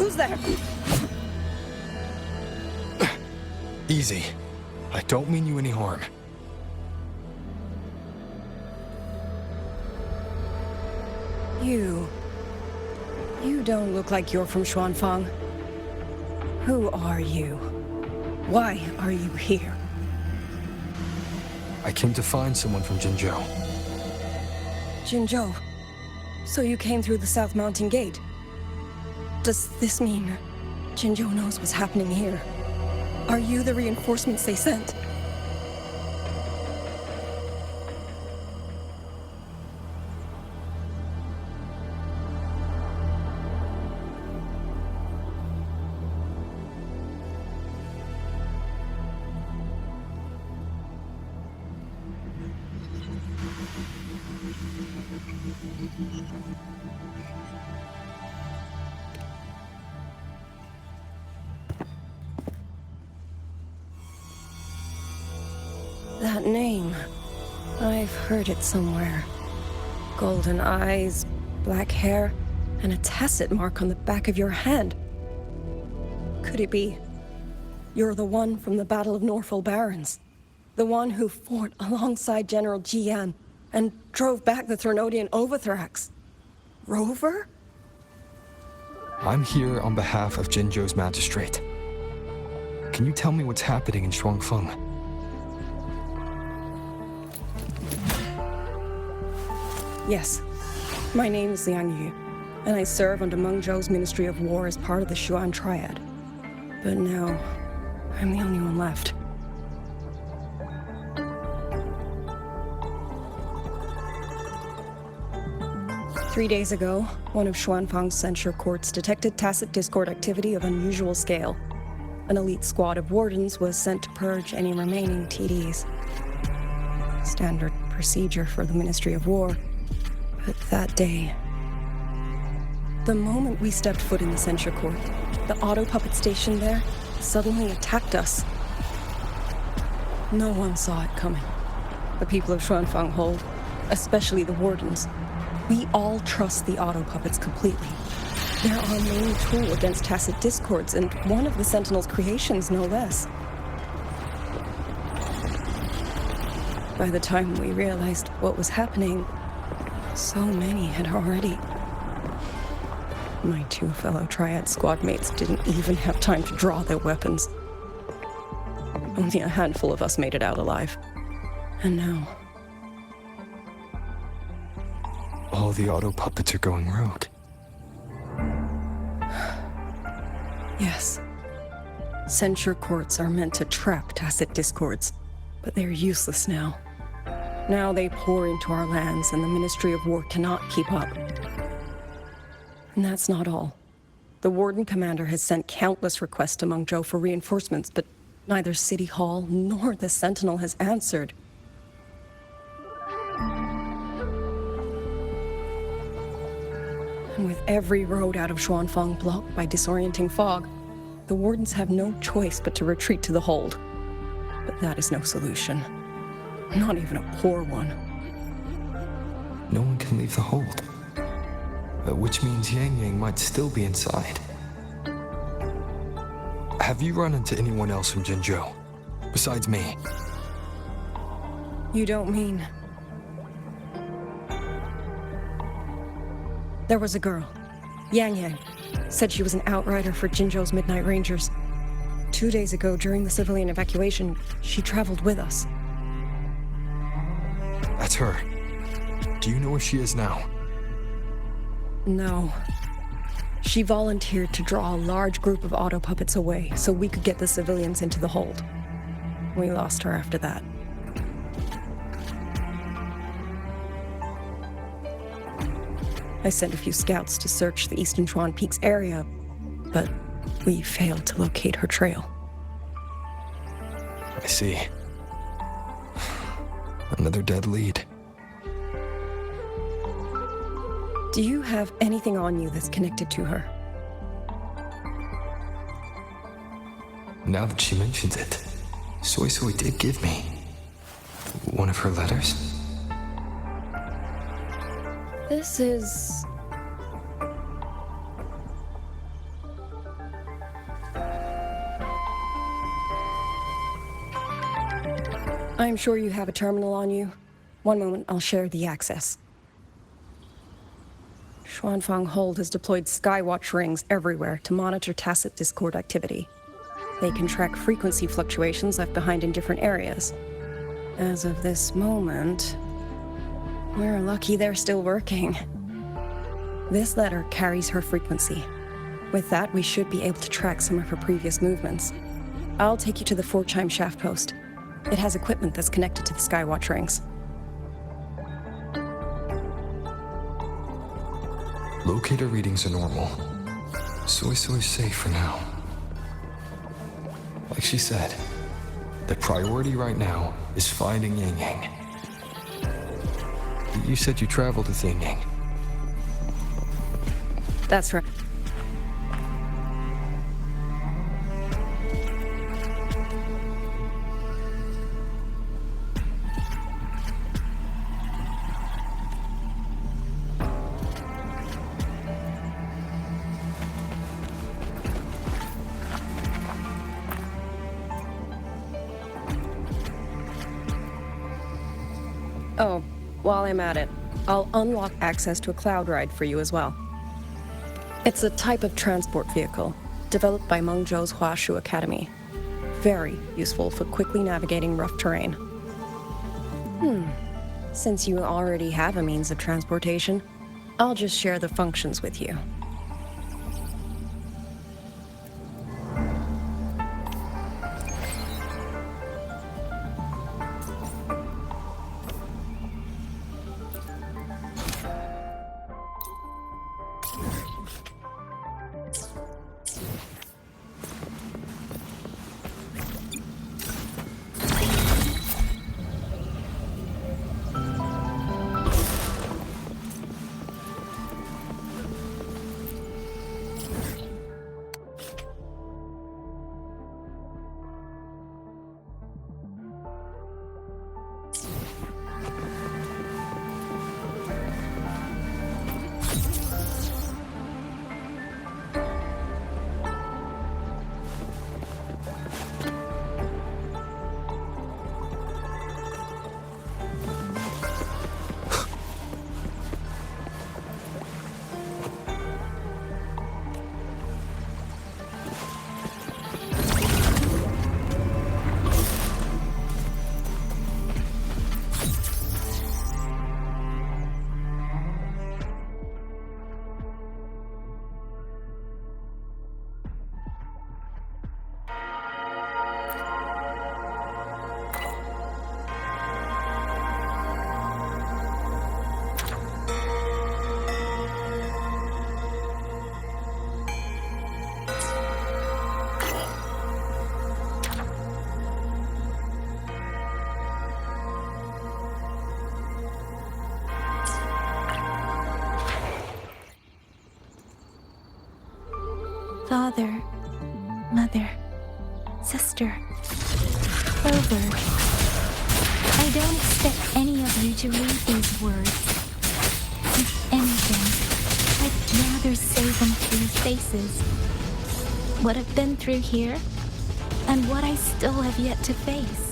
Who's there? Easy. I don't mean you any harm. You don't look like you're from Xuanfang. Who are you? Why are you here? I came to find someone from Jinzhou. Jinzhou. So you came through the South Mountain Gate. Does this mean Jinzhou knows what's happening here? Are you the reinforcements they sent? That name. I've heard it somewhere. Golden eyes, black hair, and a tacit mark on the back of your hand. Could it be? You're the one from the Battle of Norful Barrens. The one who fought alongside General Jiyan and drove back the Threnodian Overthrax. Rover? I'm here on behalf of Jinzhou's magistrate. Can you tell me what's happening in Xuanfeng? Yes. My name is Liang Yu, and I serve under Meng Zhou's Ministry of War as part of the Xuan Triad. But now, I'm the only one left. Three days ago, one of Xuanfang's censure courts detected tacit discord activity of unusual scale. An elite squad of wardens was sent to purge any remaining TDs. Standard procedure for the Ministry of War. But that day, the moment we stepped foot in the censure court, the auto puppet station there suddenly attacked us. No one saw it coming. The people of Xuanfang hold, especially the wardens. We all trust the auto puppets completely. They're our main tool against tacit discords, and one of the Sentinel's creations, no less. By the time we realized what was happening, so many had already. My two fellow Triad squad mates didn't even have time to draw their weapons. Only a handful of us made it out alive. And now, all the auto puppets are going rogue. yes. Censure courts are meant to trap tacit discords, but they're useless now. Now they pour into our lands, and the Ministry of War cannot keep up. And that's not all. The Warden Commander has sent countless requests to Meng Zhou for reinforcements, but neither City Hall nor the Sentinel has answered. And with every road out of Xuanfang blocked by disorienting fog, the Wardens have no choice but to retreat to the hold. But that is no solution. Not even a poor one. No one can leave the hold. Which means Yang Yang might still be inside. Have you run into anyone else from Jinzhou? Besides me? You don't mean... There was a girl, Yang Yang. Said she was an outrider for Jinzhou's Midnight Rangers. 2 days ago, during the civilian evacuation, she traveled with us. That's her. Do you know where she is now? No. She volunteered to draw a large group of auto puppets away so we could get the civilians into the hold. We lost her after that. I sent a few scouts to search the Eastern Chuan Peaks area, but we failed to locate her trail. I see. Another dead lead. Do you have anything on you that's connected to her? Now that she mentions it, Soy Soy did give me one of her letters. This is... I'm sure you have a terminal on you. One moment, I'll share the access. Xuanfang Hold has deployed Skywatch rings everywhere to monitor Tacit Discord activity. They can track frequency fluctuations left behind in different areas. As of this moment, we're lucky they're still working. This letter carries her frequency. With that, we should be able to track some of her previous movements. I'll take you to the Forchheim shaft post. It has equipment that's connected to the Skywatch rings. Locator readings are normal. Soy Soy's safe for now. Like she said, the priority right now is finding Yang Yang. You said you traveled with Yang Yang. That's right. Oh, while I'm at it, I'll unlock access to a cloud ride for you as well. It's a type of transport vehicle developed by Mengzhou's Huashu Academy. Very useful for quickly navigating rough terrain. Since you already have a means of transportation, I'll just share the functions with you. Father, mother, sister, Clover. I don't expect any of you to read these words. If anything, I'd rather say them to your faces. What I've been through here, and what I still have yet to face.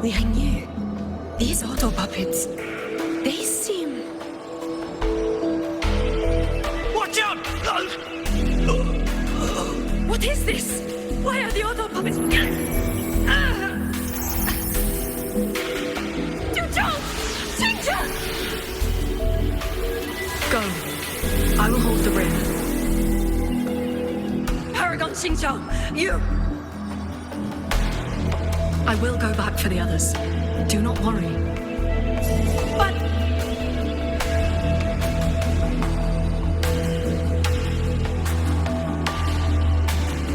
Liang Yu, these auto puppets, they seem... Watch out! What is this? Why are the auto puppets... Go. I will hold the rear. Paragon Xingqiu, you... I will go back for the others. Do not worry. But...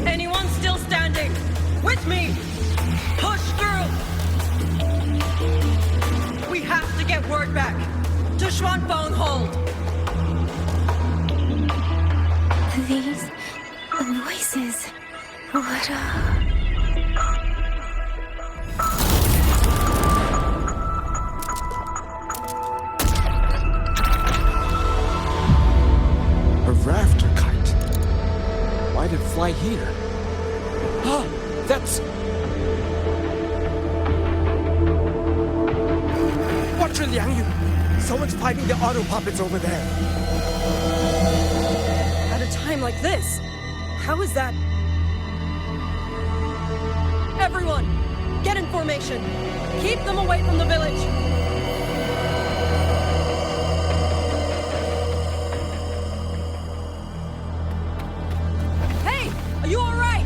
Anyone still standing? With me! Push through! We have to get word back to Xuanfeng Hold! These voices. What A rafter kite. Why did it fly here? Ah, that's... Watch it, Liang Yu! Someone's fighting the auto puppets over there. At a time like this, how is that? Everyone, get in formation. Keep them away from the village. Hey, are you all right?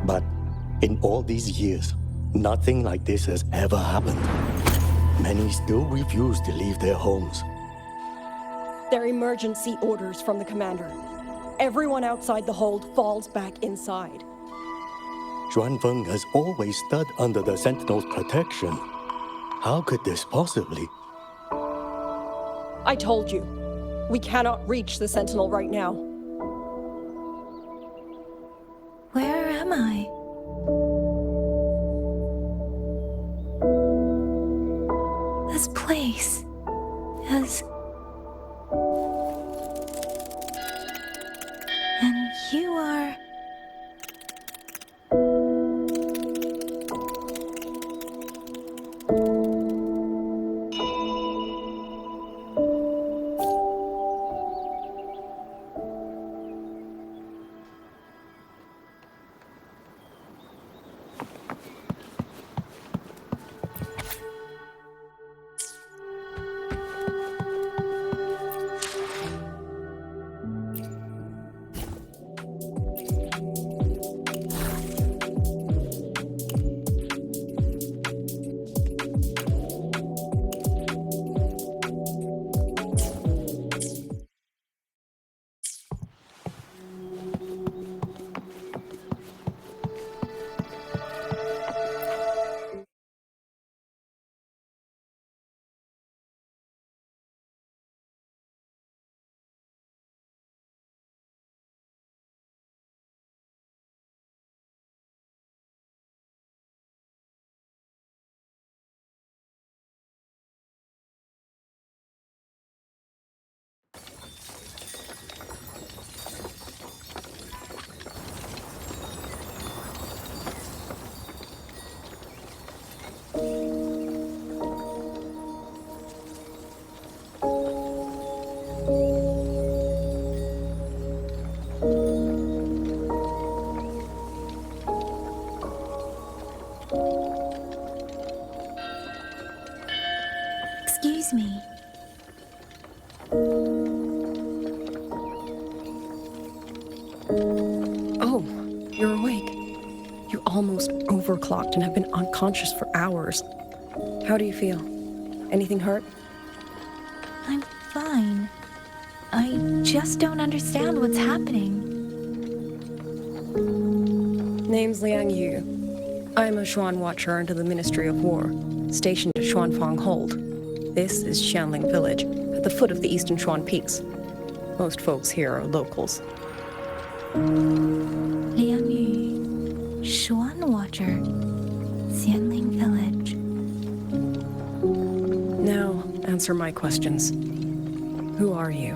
But in all these years, nothing like this has ever happened. Many still refuse to leave their homes. They're emergency orders from the commander. Everyone outside the hold falls back inside. Xuanfeng has always stood under the Sentinel's protection. How could this possibly? I told you, we cannot reach the Sentinel right now. Where am I? This place is... And you are... almost overclocked and have been unconscious for hours. How do you feel? Anything hurt? I'm fine. I just don't understand what's happening. Name's Liang Yu. I'm a Xuan Watcher under the Ministry of War, stationed at Xuanfang Hold. This is Xianling Village, at the foot of the Eastern Xuan Peaks. Most folks here are locals. Liang Yu, Xuan Watcher, Xianling Village. Now, answer my questions. Who are you?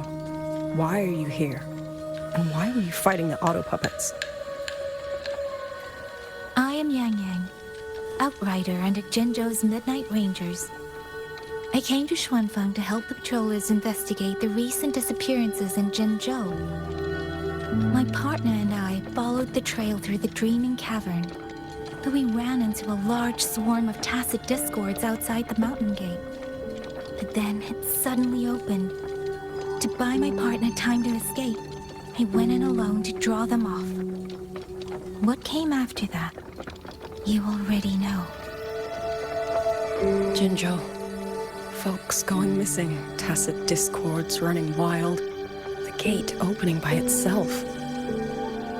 Why are you here? And why were you fighting the auto puppets? I am Yang Yang, Outrider under Jinzhou's Midnight Rangers. I came to Xuanfang to help the patrollers investigate the recent disappearances in Jinzhou. My partner and I followed the trail through the Dreaming Cavern, but we ran into a large swarm of Tacet Discords outside the mountain gate. But then it suddenly opened. To buy my partner time to escape, I went in alone to draw them off. What came after that, you already know. Jinzhou. Folks going missing, Tacet Discords running wild, the gate opening by itself.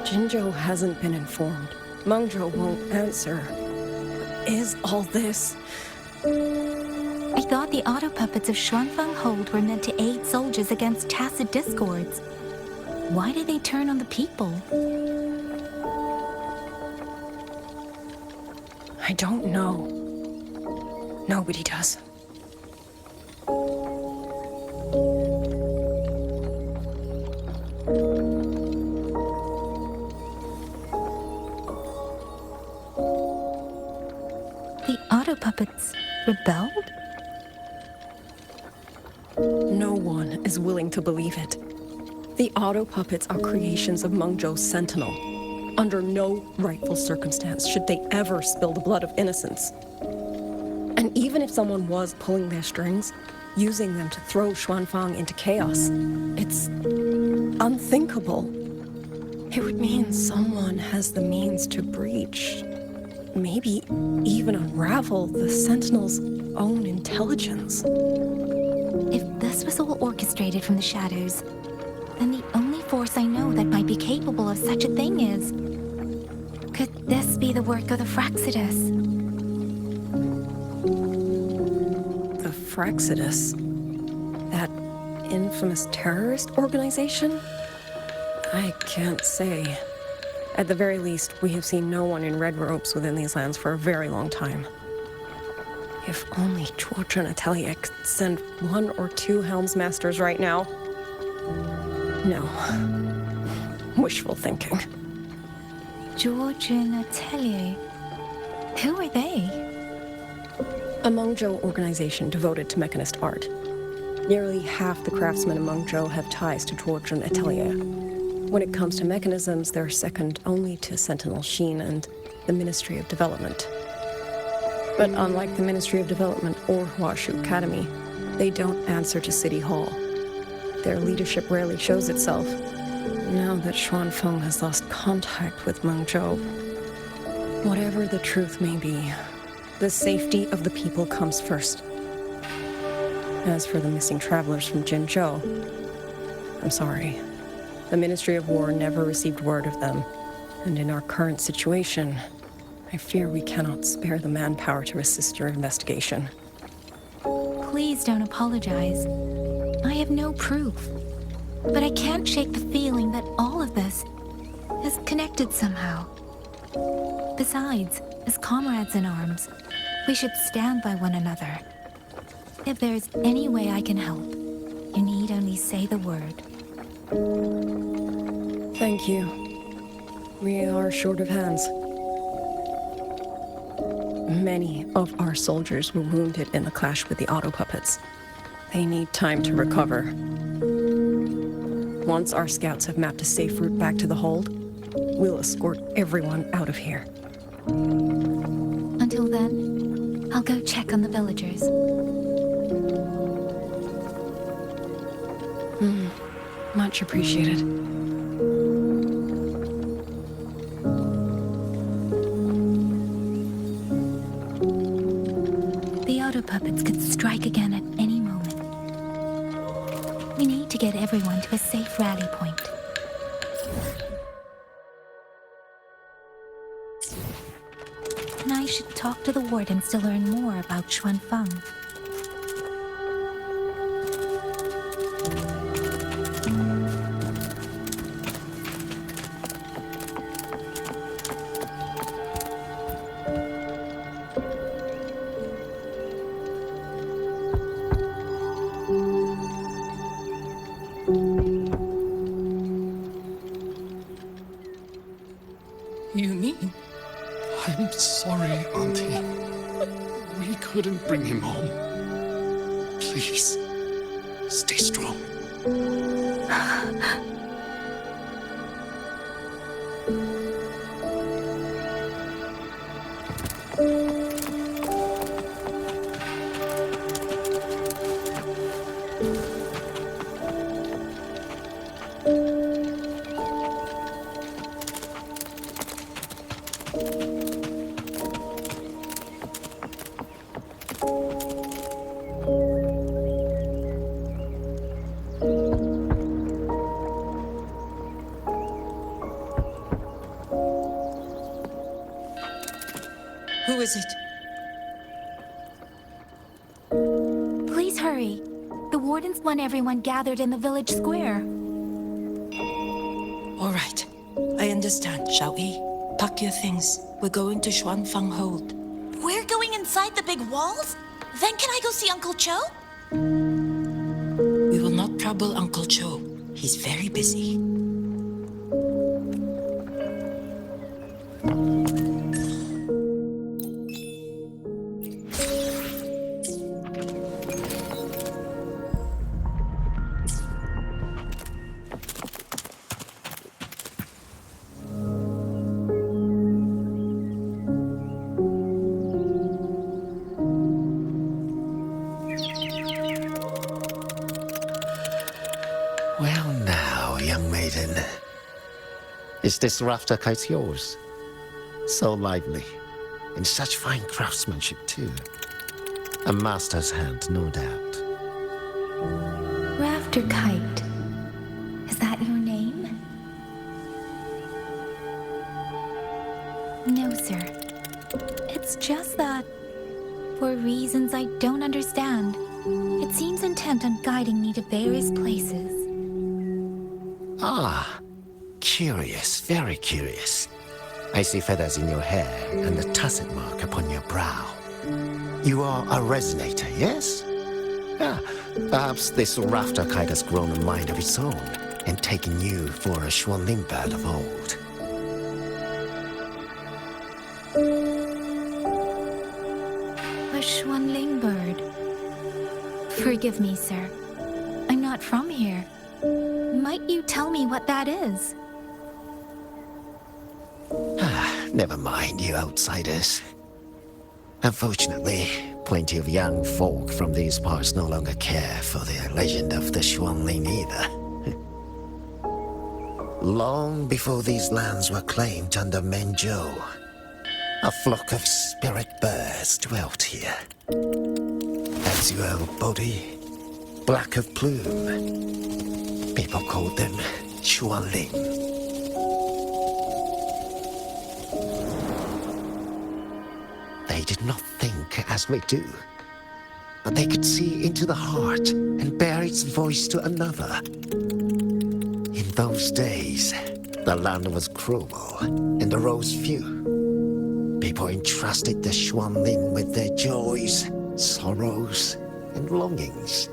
Jinzhou hasn't been informed. Mengzhou won't answer. What is all this? I thought the auto puppets of Xuanfang Hold were meant to aid soldiers against Tacet Discords. Why did they turn on the people? I don't know. Nobody does. The auto puppets rebelled? No one is willing to believe it. The auto puppets are creations of Mengzhou's Sentinel. Under no rightful circumstance should they ever spill the blood of innocents. And even if someone was pulling their strings, using them to throw Xuanfang into chaos, it's unthinkable. It would mean someone has the means to breach, maybe even unravel the Sentinel's own intelligence. If this was all orchestrated from the shadows, then the only force I know that might be capable of such a thing is... Could this be the work of the Fraxidus? The Fraxidus? That infamous terrorist organization? I can't say. At the very least, we have seen no one in red robes within these lands for a very long time. If only Chuochen Atelier could send one or two Helmsmasters right now. No. Wishful thinking. Georgian Atelier. Who are they? A Mengzhou organization devoted to mechanist art. Nearly half the craftsmen in Mengzhou have ties to Chuochen Atelier. When it comes to mechanisms, they're second only to Sentinel Xin and the Ministry of Development. But unlike the Ministry of Development or Huashu Academy, they don't answer to City Hall. Their leadership rarely shows itself. Now that Xuanfeng has lost contact with Mengzhou, whatever the truth may be, the safety of the people comes first. As for the missing travelers from Jinzhou, I'm sorry. The Ministry of War never received word of them, and in our current situation, I fear we cannot spare the manpower to assist your investigation. Please don't apologize. I have no proof. But I can't shake the feeling that all of this is connected somehow. Besides, as comrades in arms, we should stand by one another. If there's any way I can help, you need only say the word. Thank you. We are short of hands. Many of our soldiers were wounded in the clash with the auto puppets. They need time to recover. Once our scouts have mapped a safe route back to the hold, we'll escort everyone out of here. Until then, I'll go check on the villagers. Much appreciated. We need to get everyone to a safe rally point. And I should talk to the wardens to learn more about Xuanfang. You mean? I'm sorry, Auntie. We couldn't bring him home. Please, stay strong. Who is it? Please hurry. The wardens want everyone gathered in the village square. All right. I understand, shall we? Pack your things. We're going to Xuanfang Hold. We're going inside the big walls? Then can I go see Uncle Cho? We will not trouble Uncle Cho. He's very busy. Well now, young maiden. Is this rafter kite yours? So lively. And such fine craftsmanship too. A master's hand, no doubt. Rafter Kite. Is that your name? No, sir. It's just that, for reasons I don't understand, it seems intent on guiding me to various places. Ah, curious, very curious. I see feathers in your hair and a tusset mark upon your brow. You are a resonator, yes? Ah, perhaps this rafter kite has grown a mind of its own and taken you for a Xuanling bird of old. A Xuanling bird. Forgive me, sir. I'm not from here. Might you tell me what that is? Never mind, you outsiders. Unfortunately, plenty of young folk from these parts no longer care for the legend of the Xuanling either. Long before these lands were claimed under Menzhou, a flock of spirit birds dwelt here. Azure body, black of plume. People called them Xuanling. They did not think as we do, but they could see into the heart and bear its voice to another. In those days, the land was cruel and arose few. People entrusted the Xuanling with their joys, sorrows, and longings,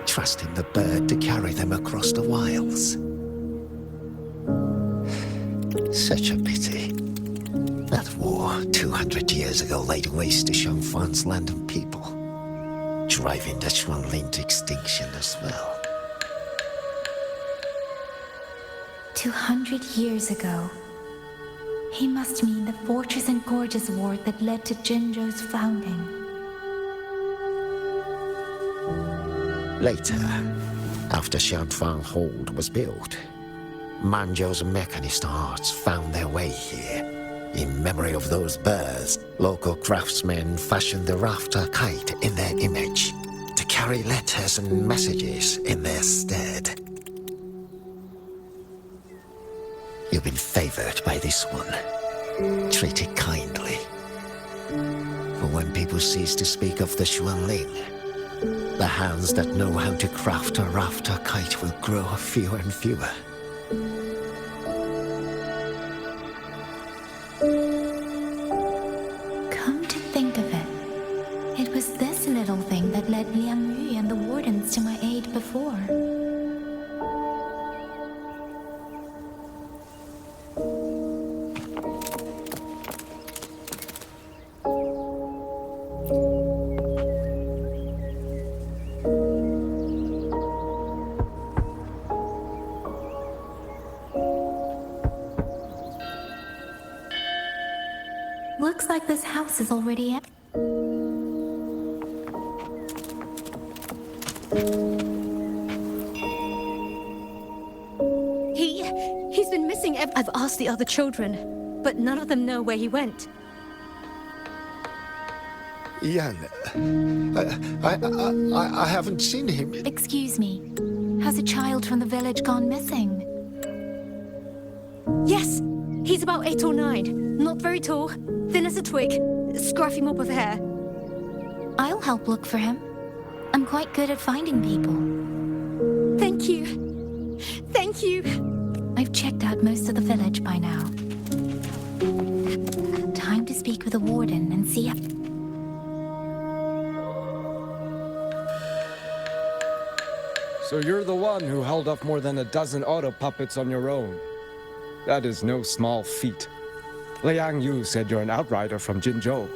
trusting the bird to carry them across the wilds. Such a pity. That war 200 years ago laid waste to Xuanfang's land and people, driving the Xuanling to extinction as well. 200 years ago. He must mean the Fortress and Gorges War that led to Jinzhou's founding. Later, after Xuanfang Hold was built, Manzhou's mechanist arts found their way here. In memory of those birds, local craftsmen fashioned the rafter kite in their image to carry letters and messages in their stead. You've been favored by this one. Treat it kindly. For when people cease to speak of the Xuanling, the hands that know how to craft a rafter kite will grow fewer and fewer. Come to think of it, it was this little thing that led Liang Yu and the wardens to my aid before. Looks like this house is already empty. He's been missing I've asked the other children, but none of them know where he went. Yan, I haven't seen him. Excuse me. Has a child from the village gone missing? Yes! He's about 8 or 9. Not very tall, thin as a twig, scruffy mop of hair. I'll help look for him. I'm quite good at finding people. Thank you. Thank you. I've checked out most of the village by now. Time to speak with the warden and see how... So you're the one who held up more than a dozen auto puppets on your own. That is no small feat. Liang Yu said you're an outrider from Jinzhou.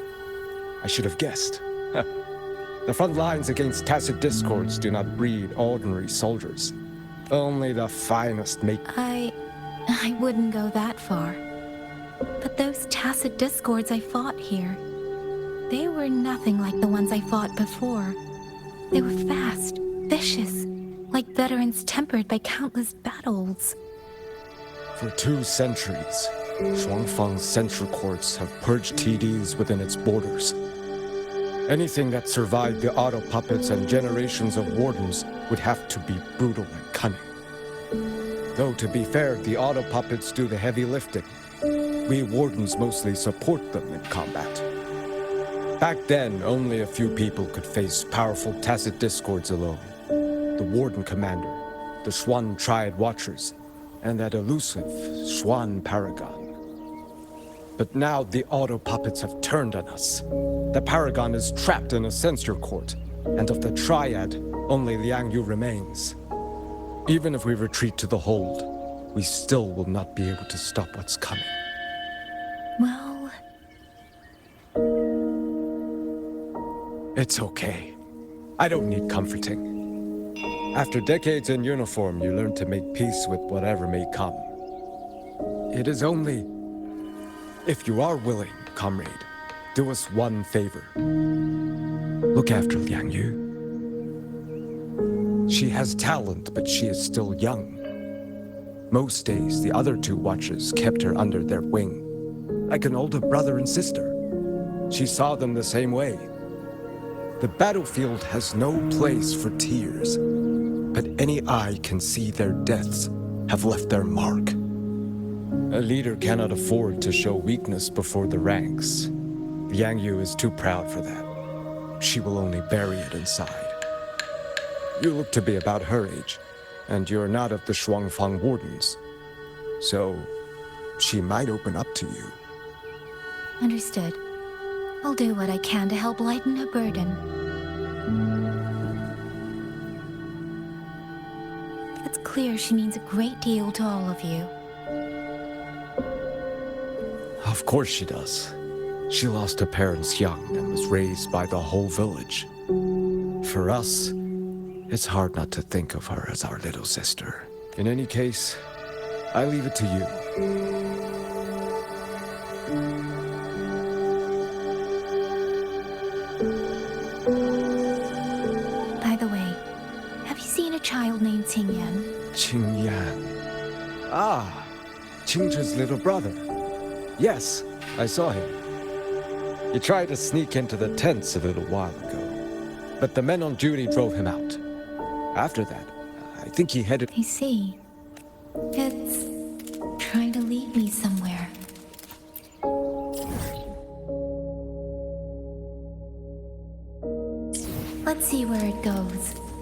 I should have guessed. The front lines against tacit discords do not breed ordinary soldiers. Only the finest make... I wouldn't go that far. But those tacit discords I fought here, they were nothing like the ones I fought before. They were fast, vicious, like veterans tempered by countless battles. For 2 centuries, Shuangfang's central courts have purged TDs within its borders. Anything that survived the auto puppets and generations of wardens would have to be brutal and cunning. Though to be fair, the auto puppets do the heavy lifting. We wardens mostly support them in combat. Back then, only a few people could face powerful tacit discords alone. The warden commander, the Xuan Triad Watchers, and that elusive Xuan Paragon. But now the auto puppets have turned on us. The Paragon is trapped in a censure court, and of the Triad, only Liang Yu remains. Even if we retreat to the hold, we still will not be able to stop what's coming. Well... It's okay. I don't need comforting. After decades in uniform, you learn to make peace with whatever may come. It is only... If you are willing, comrade, do us one favor. Look after Liang Yu. She has talent, but she is still young. Most days, the other 2 watchers kept her under their wing, like an older brother and sister. She saw them the same way. The battlefield has no place for tears, but any eye can see their deaths have left their mark. A leader cannot afford to show weakness before the ranks. Liang Yu is too proud for that. She will only bury it inside. You look to be about her age, and you're not of the Shuangfang Wardens. So, she might open up to you. Understood. I'll do what I can to help lighten her burden. It's clear she means a great deal to all of you. Of course she does. She lost her parents young and was raised by the whole village. For us, it's hard not to think of her as our little sister. In any case, I leave it to you. By the way, have you seen a child named Qingyan? Qingyan. Ah, Qingzhi's little brother. Yes, I saw him. He tried to sneak into the tents a little while ago, but the men on duty drove him out. After that, I think he headed... I see. It's trying to leave lead me somewhere. Let's see where it goes.